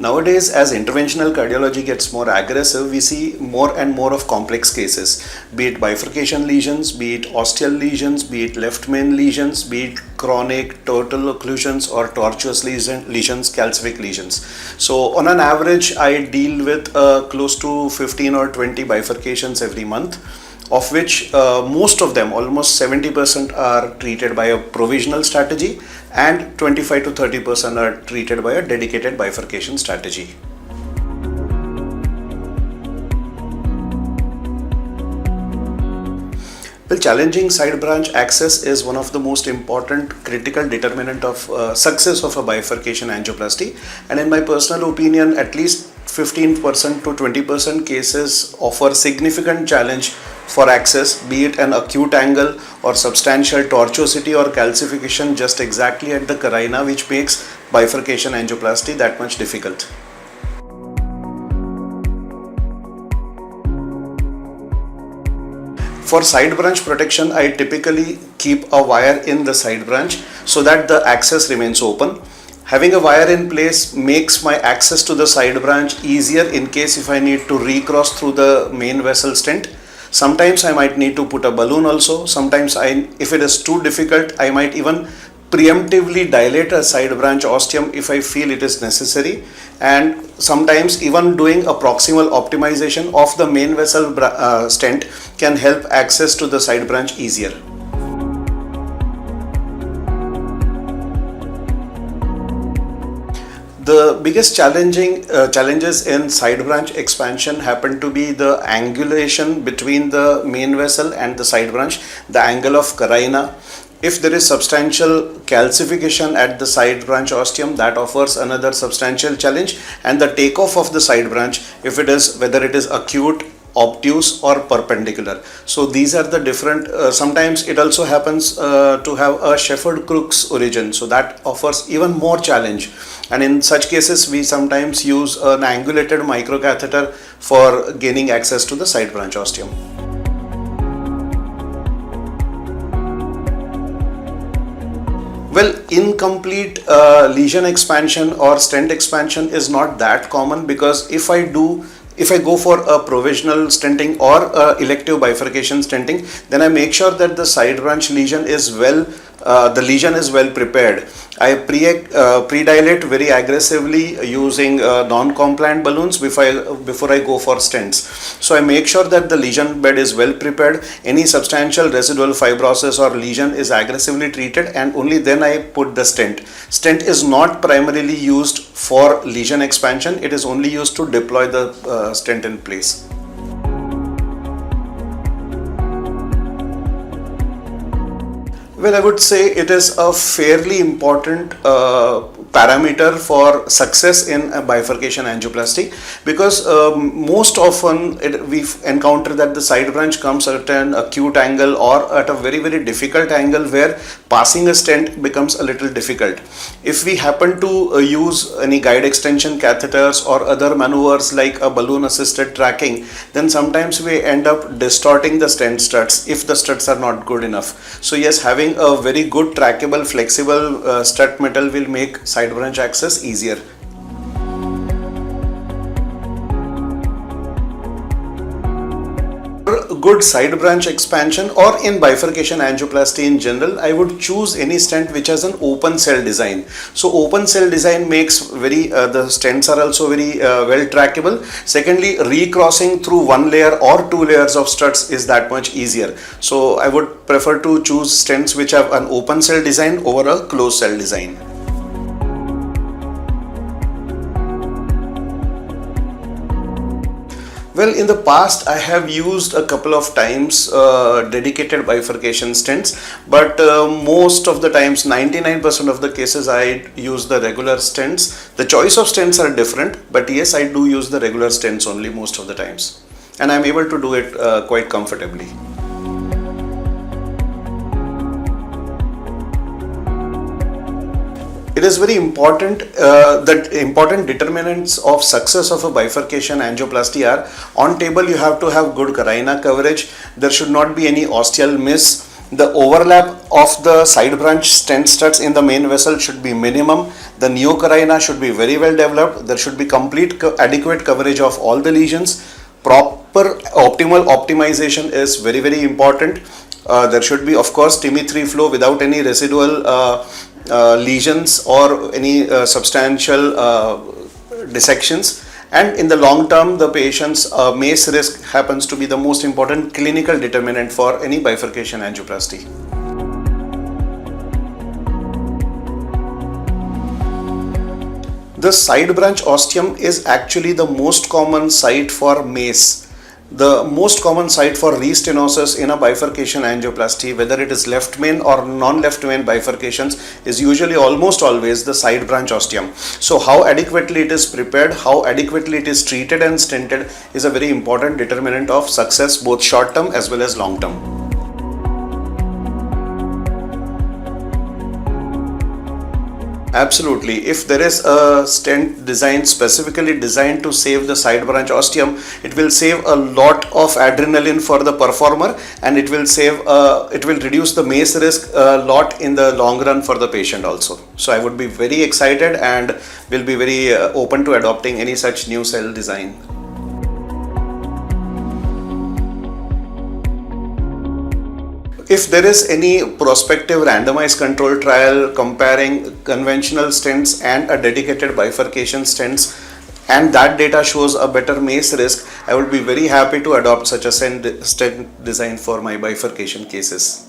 Nowadays, as interventional cardiology gets more aggressive, we see more and more of complex cases, be it bifurcation lesions, be it ostial lesions, be it left main lesions, be it chronic total occlusions or tortuous lesions, calcific lesions. So on an average, I deal with close to 15 or 20 bifurcations every month, of which most of them, almost 70%, are treated by a provisional strategy and 25 to 30% are treated by a dedicated bifurcation strategy. Well, challenging side branch access is one of the most important critical determinant of success of a bifurcation angioplasty, and in my personal opinion, at least 15% to 20% cases offer significant challenge for access, be it an acute angle or substantial tortuosity or calcification just exactly at the carina, which makes bifurcation angioplasty that much difficult. For side branch protection, I typically keep a wire in the side branch so that the access remains open. Having a wire in place makes my access to the side branch easier in case if I need to recross through the main vessel stent. Sometimes I might need to put a balloon also. Sometimes if it is too difficult, I might even preemptively dilate a side branch ostium if I feel it is necessary, and sometimes even doing a proximal optimization of the main vessel stent can help access to the side branch easier. The biggest challenges in side branch expansion happen to be the angulation between the main vessel and the side branch, the angle of carina. If there is substantial calcification at the side branch ostium, that offers another substantial challenge, and the takeoff of the side branch, whether it is acute, obtuse or perpendicular. So these are the different, sometimes it also happens to have a Shepherd Crookes origin, so that offers even more challenge, and in such cases we sometimes use an angulated microcatheter for gaining access to the side branch ostium. Well, incomplete lesion expansion or stent expansion is not that common, because if I go for a provisional stenting or elective bifurcation stenting, then I make sure that the side branch lesion is well prepared. I pre-dilate very aggressively using non-compliant balloons before I go for stents. So I make sure that the lesion bed is well prepared, any substantial residual fibrosis or lesion is aggressively treated, and only then I put the stent. Stent is not primarily used for lesion expansion, it is only used to deploy the stent in place. Well, I would say it is a fairly important parameter for success in a bifurcation angioplasty, because most often we've encountered that the side branch comes at an acute angle or at a very, very difficult angle where passing a stent becomes a little difficult. If we happen to use any guide extension catheters or other maneuvers like a balloon assisted tracking, then sometimes we end up distorting the stent struts if the struts are not good enough. So yes, having a very good trackable, flexible strut metal will make side branch access easier. For good side branch expansion or in bifurcation angioplasty in general, I would choose any stent which has an open cell design. So open cell design makes the stents are also very well trackable. Secondly, recrossing through one layer or two layers of struts is that much easier. So I would prefer to choose stents which have an open cell design over a closed cell design. Well, in the past I have used a couple of times dedicated bifurcation stents, but most of the times, 99% of the cases, I use the regular stents. The choice of stents are different, but yes, I do use the regular stents only most of the times, and I'm able to do it quite comfortably. It is very important that important determinants of success of a bifurcation angioplasty are: on table you have to have good carina coverage, there should not be any ostial miss, the overlap of the side branch stent struts in the main vessel should be minimum, The neocarina should be very well developed. There should be complete adequate coverage of all the lesions. Proper optimal optimization is very, very important. There should be, of course, TIMI3 flow without any residual lesions or any substantial dissections. And in the long term, the patient's MACE risk happens to be the most important clinical determinant for any bifurcation angioplasty. The side branch ostium is actually the most common site for MACE. The most common site for restenosis in a bifurcation angioplasty, whether it is left main or non-left main bifurcations, is usually almost always the side branch ostium. So how adequately it is prepared, how adequately it is treated and stented is a very important determinant of success, both short term as well as long term. Absolutely. If there is a stent designed specifically designed to save the side branch ostium, it will save a lot of adrenaline for the performer, and it will reduce the MACE risk a lot in the long run for the patient also. So I would be very excited and will be very open to adopting any such new cell design. If there is any prospective randomized control trial comparing conventional stents and a dedicated bifurcation stents, and that data shows a better MACE risk, I would be very happy to adopt such a stent design for my bifurcation cases.